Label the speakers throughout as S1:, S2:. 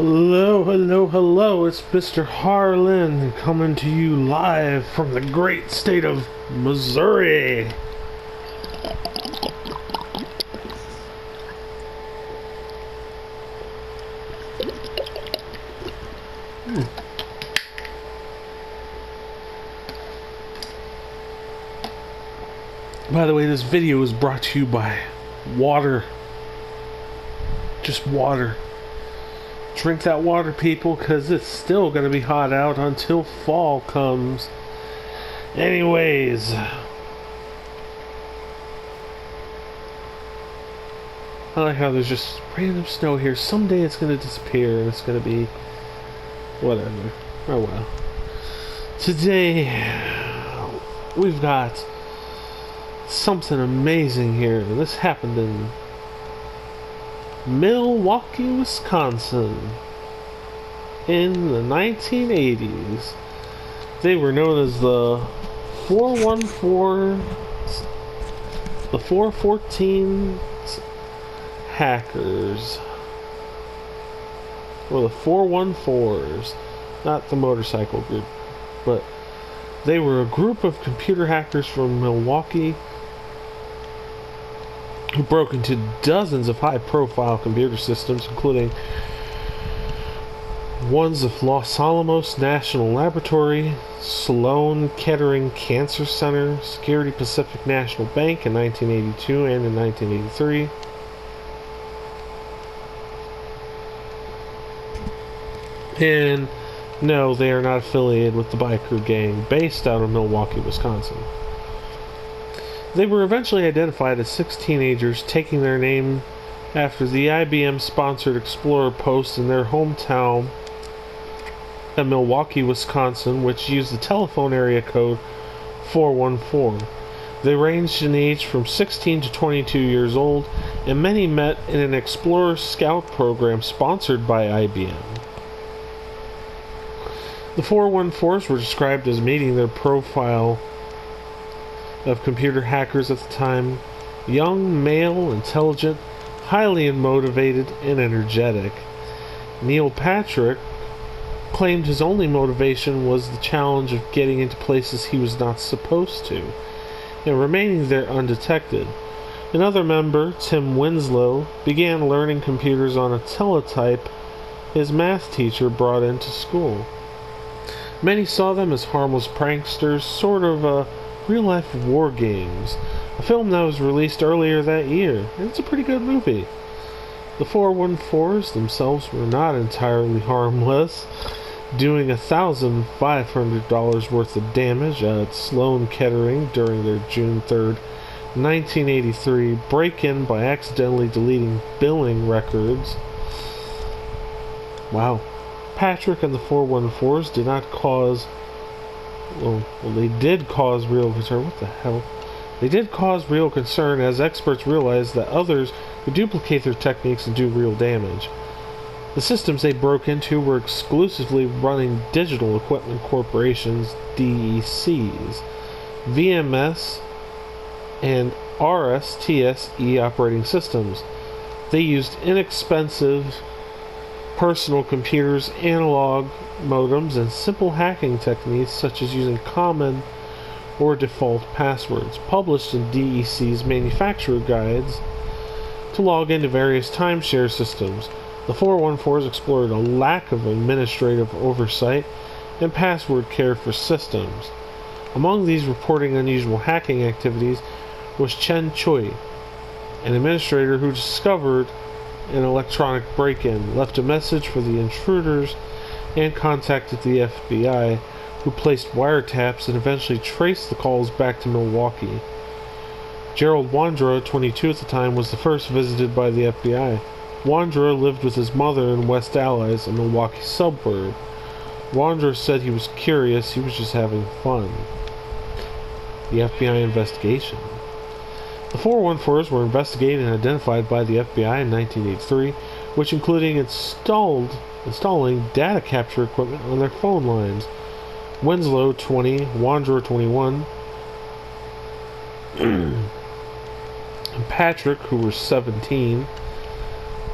S1: Hello, hello, hello, it's Mr. Harland coming to you live from the great state of Missouri. By the way, this video is brought to you by water. Just water. Drink that water, people, because it's still going to be hot out until fall comes. Anyways, I like how there's just random snow here. Someday it's going to disappear and it's going to be whatever. Oh well. Today, we've got something amazing here. This happened in Milwaukee, Wisconsin in the 1980s. They were known as the 414, the 414 hackers, or the 414s, not the motorcycle group, but they were a group of computer hackers from Milwaukee who broke into dozens of high-profile computer systems, including ones of Los Alamos National Laboratory, Sloan Kettering Cancer Center, Security Pacific National Bank in 1982 and in 1983. And no, they are not affiliated with the biker gang based out of Milwaukee, Wisconsin. They were eventually identified as 6 teenagers, taking their name after the IBM-sponsored Explorer post in their hometown of Milwaukee, Wisconsin, which used the telephone area code 414. They ranged in age from 16 to 22 years old, and many met in an Explorer Scout program sponsored by IBM. The 414s were described as meeting their profile of computer hackers at the time: young, male, intelligent, highly motivated, and energetic. Neil Patrick claimed his only motivation was the challenge of getting into places he was not supposed to, and remaining there undetected. Another member, Tim Winslow, began learning computers on a teletype his math teacher brought into school. Many saw them as harmless pranksters, sort of real-life war games, a film that was released earlier that year, and it's a pretty good movie. The 414s themselves were not entirely harmless, doing $1,500 worth of damage at Sloan Kettering during their June 3rd, 1983 break-in by accidentally deleting billing records. Wow. Patrick and the 414s did not cause... Well, they did cause real concern. What the hell? They did cause real concern as experts realized that others would duplicate their techniques and do real damage. The systems they broke into were exclusively running Digital Equipment Corporation's DECs, VMS, and RSTSE operating systems. They used inexpensive personal computers, analog modems, and simple hacking techniques such as using common or default passwords published in DEC's manufacturer guides to log into various timeshare systems. The 414s explored a lack of administrative oversight and password care for systems. Among these reporting unusual hacking activities was Chen Choi, an administrator who discovered an electronic break-in, left a message for the intruders, and contacted the FBI, who placed wiretaps and eventually traced the calls back to Milwaukee. Gerald Wandra, 22 at the time, was the first visited by the FBI. Wandra lived with his mother in West Allies, a Milwaukee suburb. Wandra said he was curious, he was just having fun. The FBI investigation. The 414s were investigated and identified by the FBI in 1983, which included installing data capture equipment on their phone lines. Winslow, 20, Wandra, 21, and Patrick, who was 17,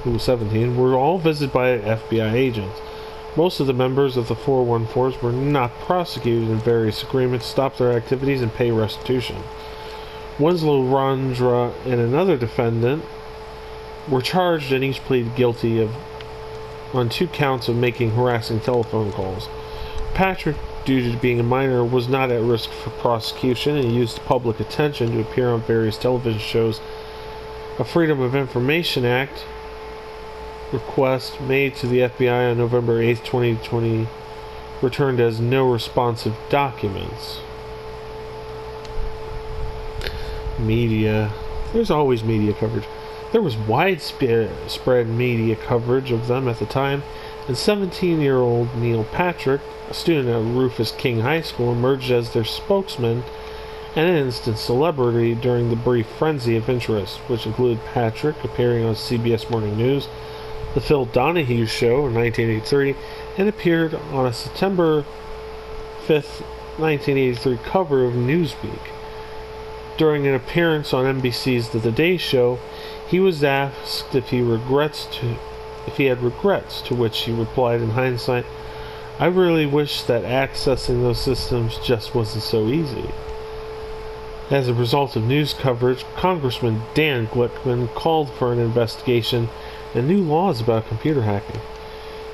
S1: who was 17, were all visited by FBI agents. Most of the members of the 414s were not prosecuted, and various agreements stopped their activities and pay restitution. Winslow, Rondra, and another defendant were charged and each pleaded guilty on 2 counts of making harassing telephone calls. Patrick, due to being a minor, was not at risk for prosecution and used public attention to appear on various television shows. A Freedom of Information Act request made to the FBI on November 8, 2020 returned as no responsive documents. Media. There's always media coverage. There was widespread media coverage of them at the time, and 17-year-old Neil Patrick, a student at Rufus King High School, emerged as their spokesman and an instant celebrity during the brief frenzy of interest, which included Patrick appearing on CBS Morning News, The Phil Donahue Show in 1983, and appeared on a September 5th, 1983 cover of Newsweek. During an appearance on NBC's The Today Show, he was asked if he had regrets, to which he replied in hindsight, "I really wish that accessing those systems just wasn't so easy." As a result of news coverage, Congressman Dan Glickman called for an investigation and new laws about computer hacking.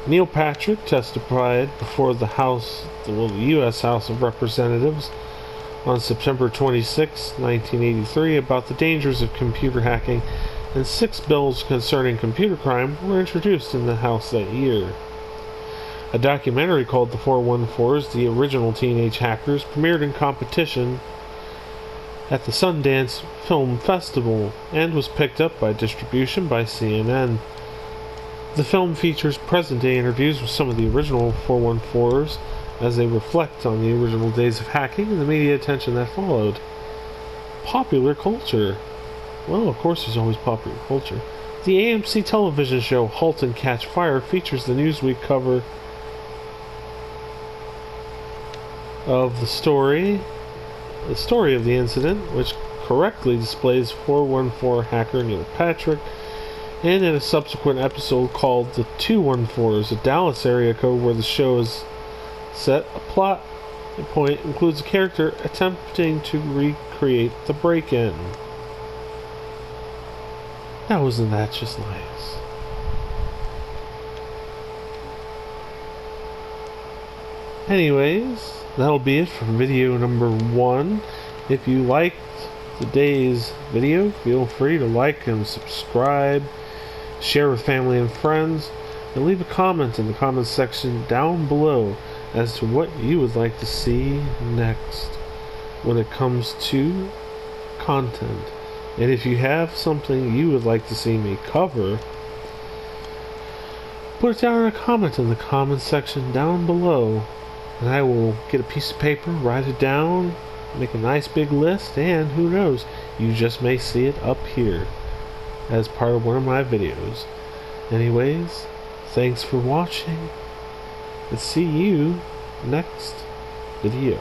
S1: Neil Patrick testified before the U.S. House of Representatives on September 26, 1983, about the dangers of computer hacking, and 6 bills concerning computer crime were introduced in the House that year. A documentary called The 414s, The Original Teenage Hackers, premiered in competition at the Sundance Film Festival and was picked up by distribution by CNN. The film features present-day interviews with some of the original 414ers as they reflect on the original days of hacking and the media attention that followed. Popular culture. Well, of course there's always popular culture. The AMC television show Halt and Catch Fire features the Newsweek cover of the story of the incident, which correctly displays 414 hacker Neil Patrick, and in a subsequent episode called The 214s, a Dallas area code where the show is set, a plot point includes a character attempting to recreate the break-in. Now, wasn't that just nice? Anyways, that'll be it for video number 1. If you liked today's video, feel free to like and subscribe, share with family and friends, and leave a comment in the comments section down below as to what you would like to see next when it comes to content. And if you have something you would like to see me cover, put it down in a comment in the comments section down below, and I will get a piece of paper, write it down, make a nice big list, and who knows, you just may see it up here as part of one of my videos. Anyways, thanks for watching, and see you next video.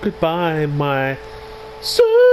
S1: Goodbye, my superstars.